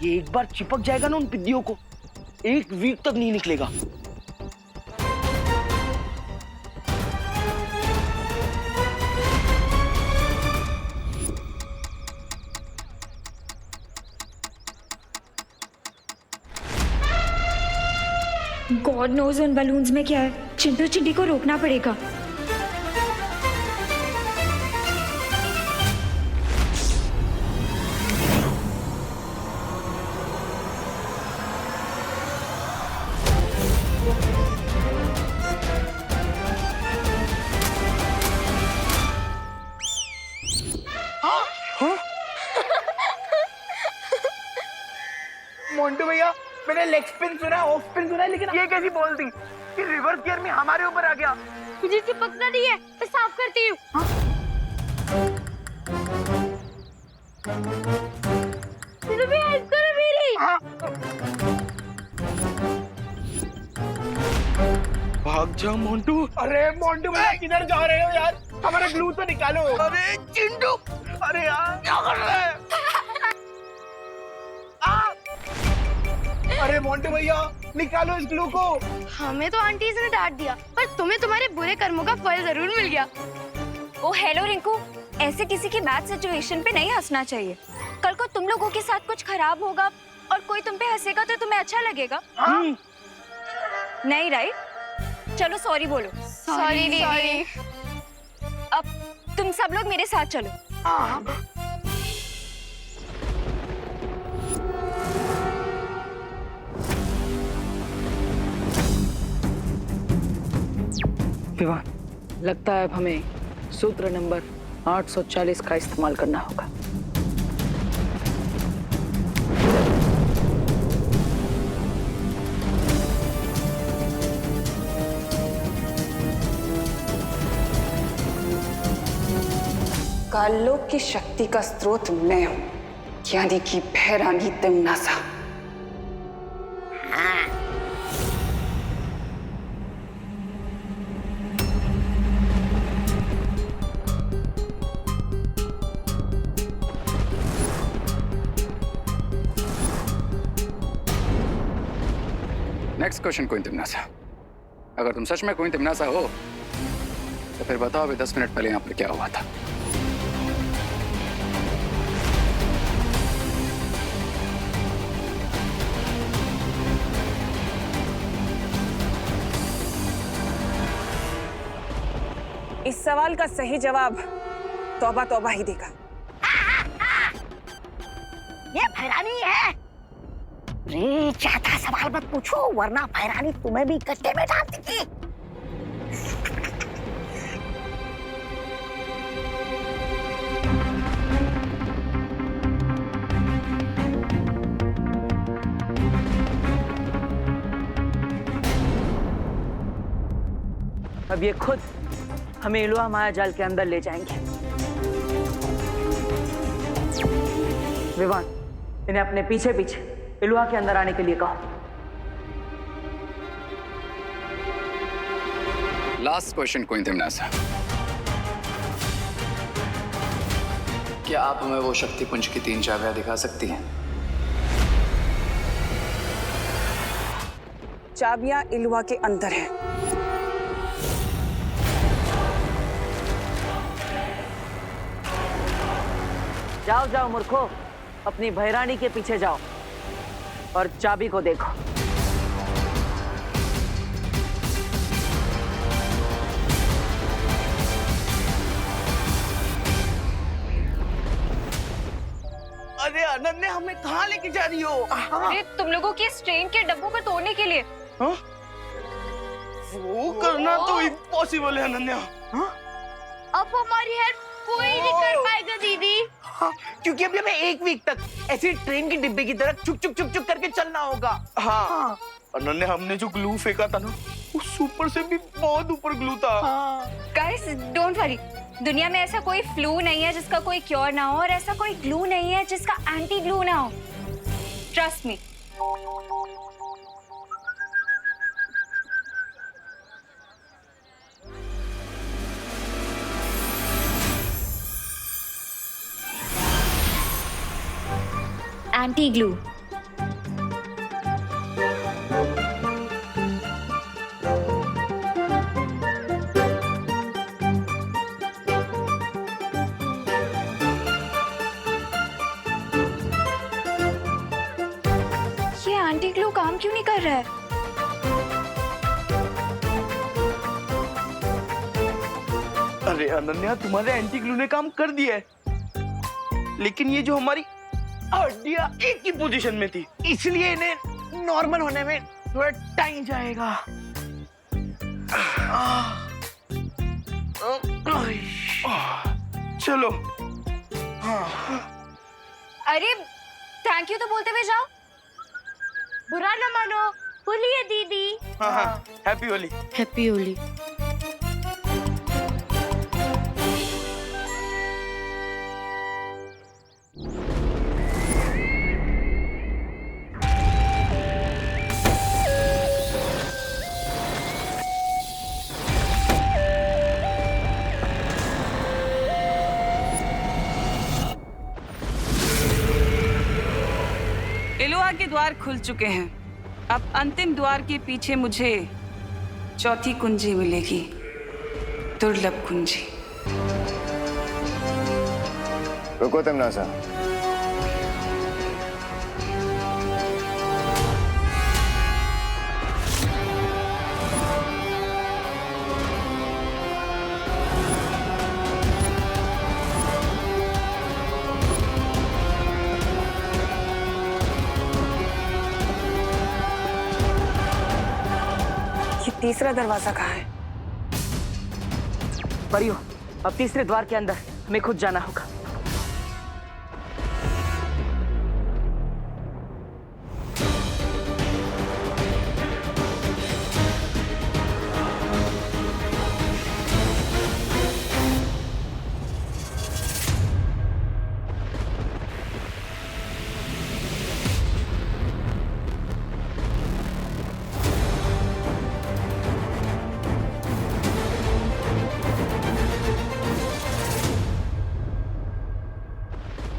ये एक बार चिपक जाएगा ना उन पिद्दियों को, 1 वीक तक नहीं निकलेगा। गॉड नोज उन बलून्स में क्या है। चिंटू चिंटी को रोकना पड़ेगा। मोंटू भैया, मैंने लेग स्पिन सुना, ऑफ स्पिन सुना, लेकिन ये कैसी बॉल थी कि रिवर्स गियर में हमारे ऊपर आ गया। मुझे चिपकना नहीं है, मैं साफ करती हूँ। हेल्प करो मेरी। भाग जा मोंटू। अरे मोंटू भैया किधर जा रहे हो यार, हमारा ग्लू तो निकालो। अरे चिंटू, अरे यार क्या कर रहे हैं? अरे मोंटू भैया निकालो इस ग्लू को। हमें तो आंटी ने डांट दिया, पर तुम्हें तुम्हारे बुरे कर्मों का फल जरूर मिल गया। ओ हेलो रिंकू, ऐसे किसी की बैड सिचुएशन पे नहीं हंसना चाहिए। कल को तुम लोगों के साथ कुछ खराब होगा और कोई तुम पे हंसेगा तो तुम्हें अच्छा लगेगा। नहीं राइट? चलो सॉरी बोलो। सॉरी दीदी। अब तुम सब लोग मेरे साथ चलो। विवान, लगता है अब हमें सूत्र नंबर 840 का इस्तेमाल करना होगा। काललोक की शक्ति का स्रोत मैं हूं, यानी कि भैरानी तिमनासा। Next question queen तिमनासा। अगर तुम सच में क्वीन तिमनासा हो तो फिर बताओ अभी 10 मिनट पहले यहाँ पर क्या हुआ था। इस सवाल का सही जवाब तौबा तौबा ही देगा। ये भैरानी है। रे चाहता सवाल मत पूछो, वरना भैरानी तुम्हें भी कट्टे में डाल देगी। अब ये खुद हमें इलवा माया जाल के अंदर ले जाएंगे। विवान, इन्हें अपने पीछे पीछे इलवा के अंदर आने के लिए कहो। Last question queen तिमनासा। क्या आप हमें वो शक्ति पुंज की 3 चाबियां दिखा सकती हैं? चाबियां इलवा के अंदर हैं। जाओ जाओ मूर्खो, अपनी भैरानी के पीछे जाओ और चाबी को देखो। अरे अनन्या, हमें कहाँ लेके जा रही हो? अरे तुम लोगों के इस ट्रेन के डब्बों को तोड़ने के लिए। हाँ? वो करना तो इम्पॉसिबल है अनन्या। हाँ? अब हमारी हेल्प कोई नहीं कर पाएगा दीदी। हाँ, क्योंकि अभी हमें 1 वीक तक ऐसे ट्रेन के डिब्बे की तरह चुक चुक चुक चुक करके चलना होगा। हाँ। अनन्या, हमने जो ग्लू फेंका था ना, उस ऊपर से भी बहुत ऊपर ग्लू था। गाइस डोंट वरी, दुनिया में ऐसा कोई फ्लू नहीं है जिसका कोई क्योर ना हो, और ऐसा कोई ग्लू नहीं है जिसका एंटी ग्लू ना हो। Trust me. एंटी ग्लू क्यों नहीं कर रहा है? अरे अनन्या, तुम्हारे एंटी ग्लू ने काम कर दिया है, लेकिन ये जो हमारी हड्डियां एक ही पोजीशन में थी, इसलिए इन्हें नॉर्मल होने में थोड़ा टाइम जाएगा। चलो। अरे थैंक यू तो बोलते हुए जाओ। बुरा न मानो, बोलिए दीदी। हाँ हाँ, हैप्पी होली। हैप्पी होली। एलोआ के द्वार खुल चुके हैं। अब अंतिम द्वार के पीछे मुझे चौथी कुंजी मिलेगी, दुर्लभ कुंजी। रुको तमन्ना, तीसरा दरवाजा कहाँ है? परियो, अब तीसरे द्वार के अंदर हमें खुद जाना होगा।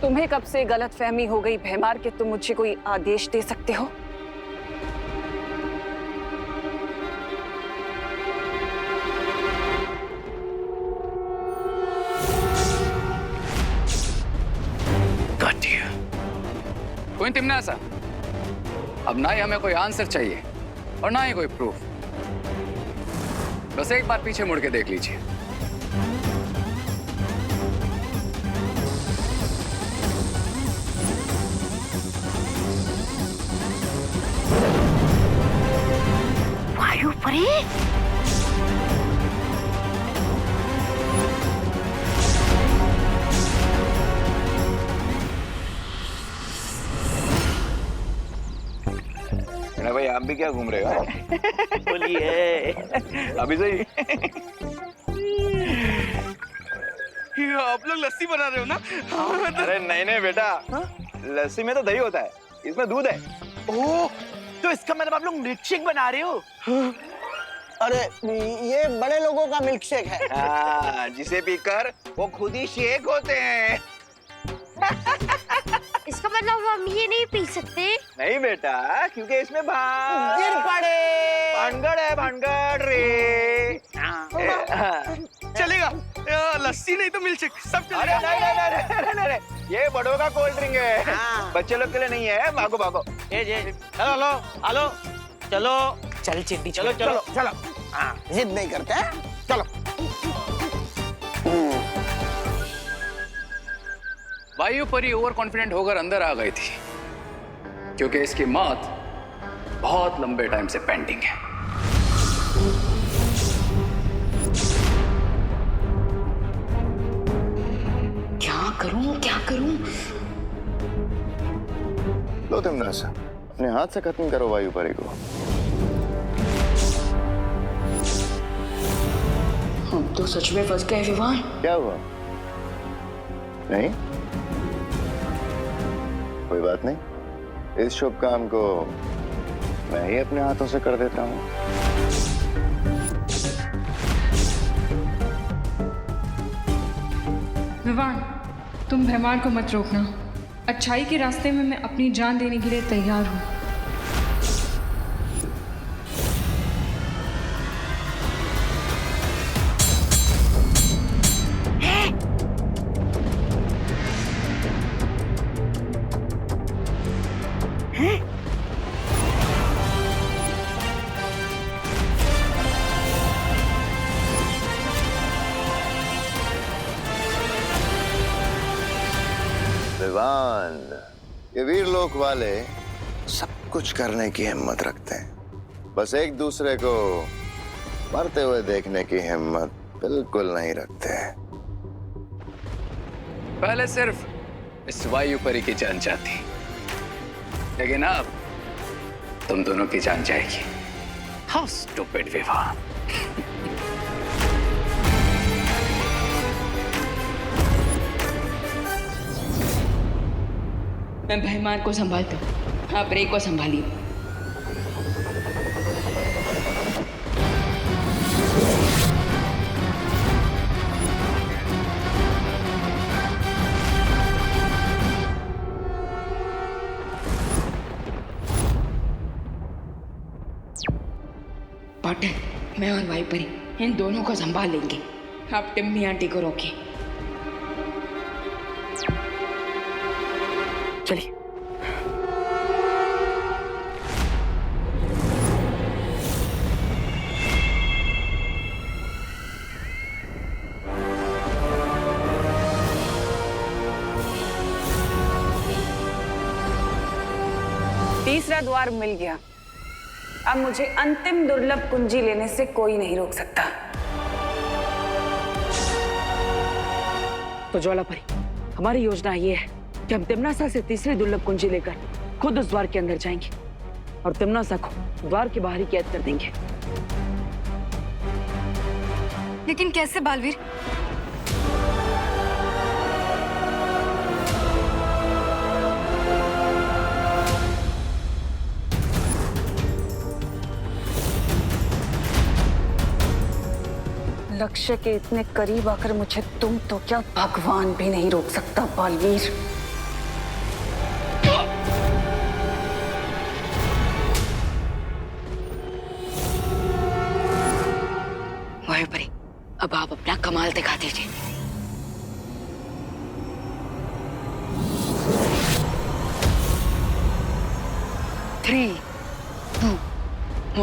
तुम्हें कब से गलतफहमी हो गई भैमार कि तुम मुझे कोई आदेश दे सकते हो? कोई तिमनासा, अब ना ही हमें कोई आंसर चाहिए और ना ही कोई प्रूफ। बस एक बार पीछे मुड़ के देख लीजिए। वायु परी, भाई आप भी क्या घूम रहे हो? बोलिए। अभी सही। आप लोग लस्सी बना रहे हो ना? अरे नहीं नहीं बेटा, लस्सी में तो दही होता है, इसमें दूध है। ओह, तो इसका मतलब आप लोग मिल्क शेक बना रहे हो? अरे ये बड़े लोगों का मिल्क शेक है। हाँ, जिसे पीकर वो खुद ही शेक होते हैं। इसका मतलब हम ये नहीं पी सकते? नहीं बेटा, क्योंकि इसमें गिर पड़े। भानगड़ है, भानगड़ रे। चलेगा, लस्सी नहीं तो मिल्क शेक सब अरे चलेगा। नहीं, ये बड़ों का कोल्ड ड्रिंक है, बच्चे लोग के लिए नहीं है। भागो भागो। चलो लो, आलो, चलो, चल चिट्टी, चलो चलो चलो। हाँ, जिद नहीं करते हैं, चलो। वायु परी ओवर कॉन्फिडेंट होकर अंदर आ गई थी, क्योंकि इसकी मौत बहुत लंबे टाइम से पेंडिंग है। क्या करूं? लो तिमना सा, अपने हाथ से खत्म करो वायु परी को। हम तो सच में फंस गए विवान। क्या हुआ? नहीं, कोई बात नहीं, इस शुभ काम को मैं ही अपने हाथों से कर देता हूँ। विवान, तुम भैमार को मत रोकना। अच्छाई के रास्ते में मैं अपनी जान देने के लिए तैयार हूँ। पहलवान, ये वीर लोक वाले सब कुछ करने की हिम्मत रखते हैं, बस एक दूसरे को मरते हुए देखने की हिम्मत बिल्कुल नहीं रखते। पहले सिर्फ इस वायुपरी की जान जाती, लेकिन अब तुम दोनों की जान जाएगी। हाउ स्टूपिड विवाह। मैं भयमान को संभालता हूँ, आप रे को संभालिए। पाटिल, मैं और वायुपरी इन दोनों को संभाल लेंगे। आप टिम्मी आंटी को रोकिए। चलिए। तीसरा द्वार मिल गया। अब मुझे अंतिम दुर्लभ कुंजी लेने से कोई नहीं रोक सकता। तो ज्वालापरी, हमारी योजना ये है कि हम तिम्नासा से तीसरी दुर्लभ कुंजी लेकर खुद उस द्वार के अंदर जाएंगे और तिम्नासा को द्वार के बाहर ही कैद कर देंगे। लेकिन कैसे बालवीर? लक्ष्य के इतने करीब आकर मुझे तुम तो क्या भगवान भी नहीं रोक सकता बालवीर। वायुपरी, अब आप अपना कमाल दिखा दीजिए। थ्री, टू,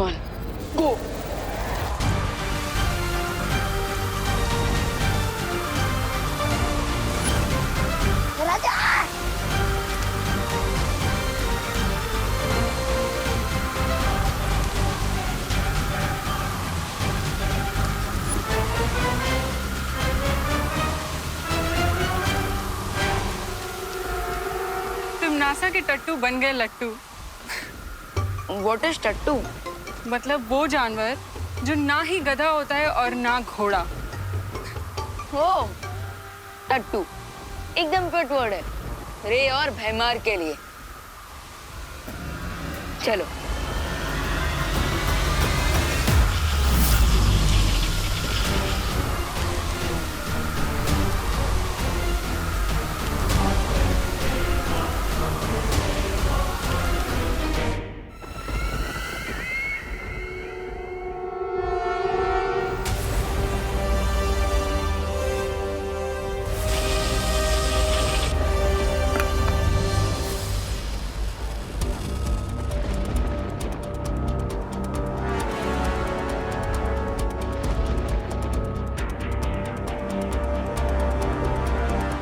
1, गो। तिम्नासा के टट्टू बन गए लट्टू। व्हाट इज टट्टू? मतलब वो जानवर जो ना ही गधा होता है और ना घोड़ा। हो, टट्टू एकदम फिट वर्ड है रे और भैमार के लिए। चलो।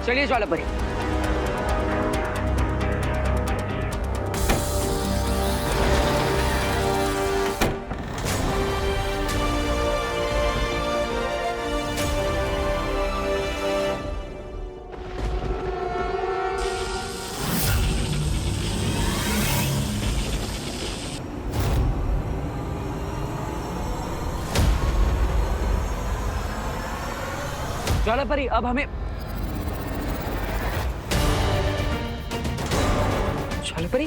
चलिए ज्वालापरी। ज्वालापरी, अब हमें ज्वालापरी,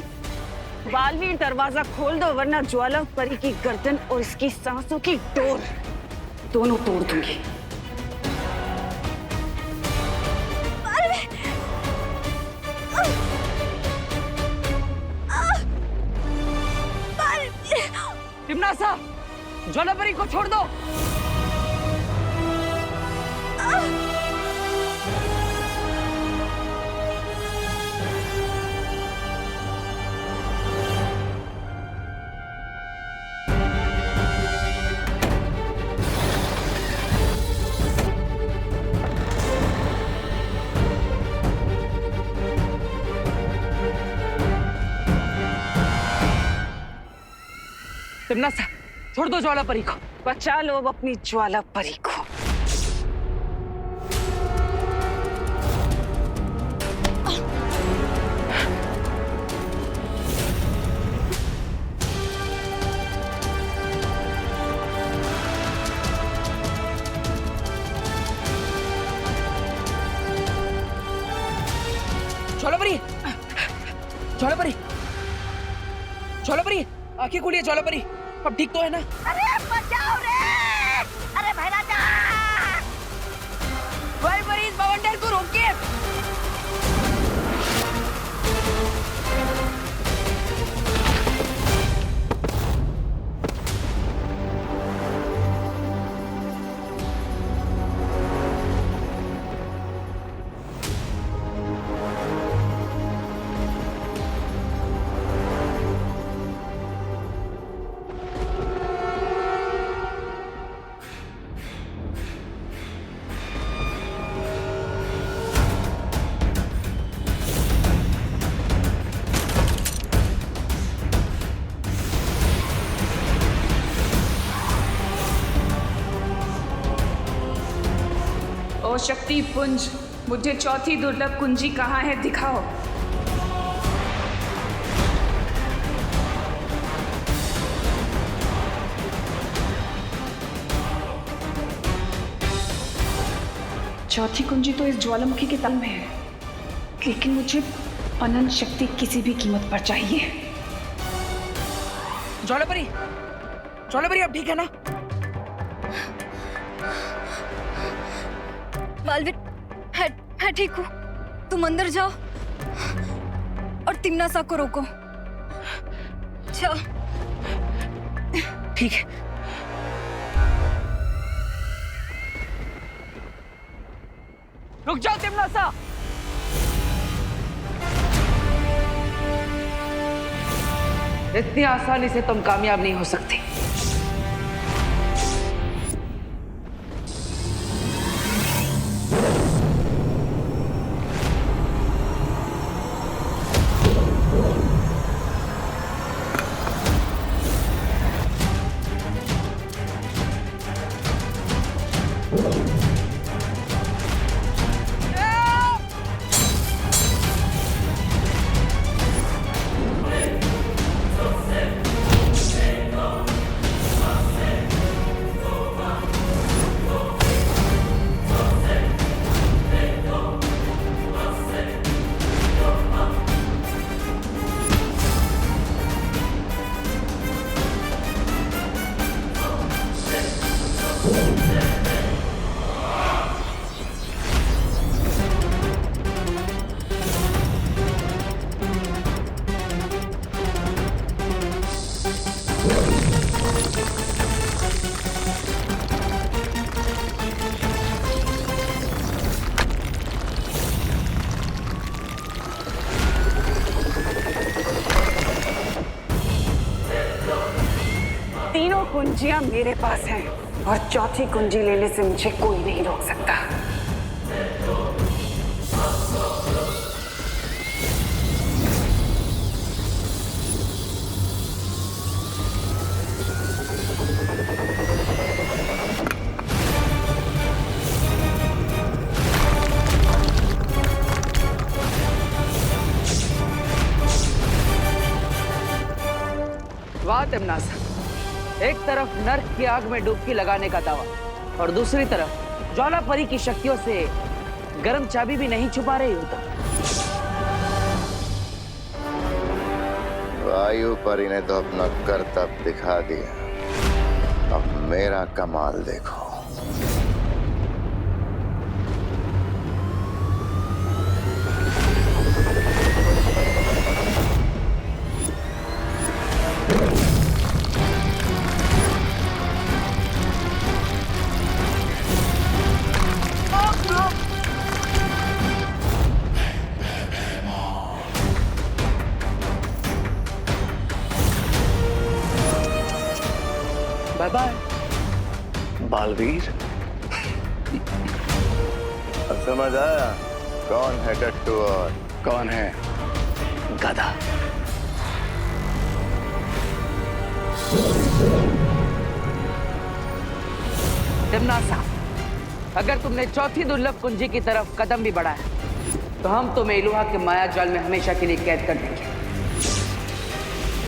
बालवीर दरवाजा खोल दो वरना ज्वालापरी की गर्दन और इसकी सांसों की डोर दोनों तोड़ दूंगी। तिम्नासा, ज्वालापरी को छोड़ दो। तिमनासा, छोड़ दो ज्वाला परी को, बचा लो अब अपनी ज्वाला परी को। ज्वालापरी, ज्वालापरी, ज्वालापरी, आंखें खोलिए ज्वालापरी, अब ठीक तो है ना? अरे बचाओ रे, अरे भैरा जा। ज्वालापरी, इस बवंडर को रोकिए। ओ शक्ति पुंज, मुझे चौथी दुर्लभ कुंजी कहाँ है दिखाओ। चौथी कुंजी तो इस ज्वालामुखी के तल में है, लेकिन मुझे अनंत शक्ति किसी भी कीमत पर चाहिए। ज्वालापरी, ज्वालापरी अब ठीक है ना? बालवीर, मैं ठीक हूँ। तुम अंदर जाओ और तिमनासा को रोको। जाओ। ठीक है। रुक जाओ तिमनासा। इतनी आसानी से तुम कामयाब नहीं हो सकते। तीनों कुंजियां मेरे पास हैं और चौथी कुंजी लेने से मुझे कोई नहीं रोक सकता। वाह तिमनासा, एक तरफ नर्क की आग में डुबकी लगाने का दावा और दूसरी तरफ ज्वालापरी की शक्तियों से गर्म चाबी भी नहीं छुपा रही हो तुम। वायु परी ने तो अपना करतब दिखा दिया, अब मेरा कमाल देखो। Bye bye Baalveer. अब समझ आया कौन है टट्टू और कौन है गधा। तिमनासा, अगर तुमने चौथी दुर्लभ कुंजी की तरफ कदम भी बढ़ाया तो हम तुम्हें इलुहा के माया जाल में हमेशा के लिए कैद कर देंगे।